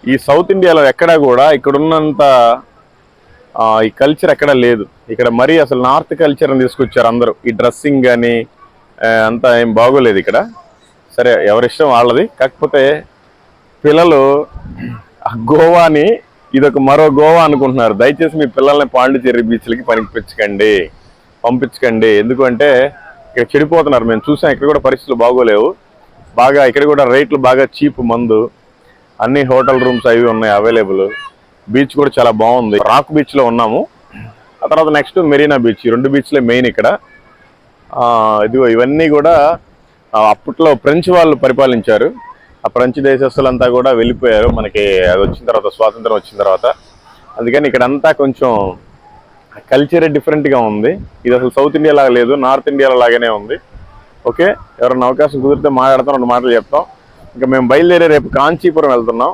ఈ సౌత్ ఇండియాలో ఎక్కడా కూడా ఇక్కడున్నంత ఈ కల్చర్ ఎక్కడా లేదు. ఇక్కడ మరీ అసలు నార్త్ కల్చర్ని తీసుకొచ్చారు అందరూ. ఈ డ్రెస్సింగ్ కానీ అంతా ఏం బాగోలేదు ఇక్కడ. సరే, ఎవరిష్టం వాళ్ళది. కాకపోతే పిల్లలు గోవాని ఇదొక మరో గోవా అనుకుంటున్నారు. దయచేసి మీ పిల్లల్ని పాండిచేరి బీచ్లకి పంపించకండి. ఎందుకంటే ఇక్కడ చెడిపోతున్నారు. మేము చూసాం, ఇక్కడ కూడా పరిస్థితులు బాగోలేవు. బాగా ఇక్కడ కూడా రేట్లు బాగా చీప్, మందు అన్ని హోటల్ రూమ్స్ అవి ఉన్నాయి అవైలబుల్. బీచ్ కూడా చాలా బాగుంది. రాక్ బీచ్లో ఉన్నాము. ఆ తర్వాత నెక్స్ట్ మెరీనా బీచ్. ఈ 2 బీచ్లే మెయిన్ ఇక్కడ. ఇదిగో ఇవన్నీ కూడా అప్పట్లో ఫ్రెంచ్ వాళ్ళు పరిపాలించారు. ఆ ఫ్రెంచ్ దేశస్తులంతా కూడా వెళ్ళిపోయారు మనకి అది వచ్చిన తర్వాత, స్వాతంత్రం వచ్చిన తర్వాత. అందుకని ఇక్కడంతా కొంచెం కల్చరే డిఫరెంట్గా ఉంది. ఇది అసలు సౌత్ ఇండియా లాగా లేదు, నార్త్ ఇండియాలో లాగానే ఉంది. ఓకే, ఎవరైనా అవకాశం కుదిరితే మాట్లాడతాం, 2 మాటలు చెప్తాం. ఇంకా మేము బయలుదేరి రేపు కాంచీపురం వెళ్తున్నాం.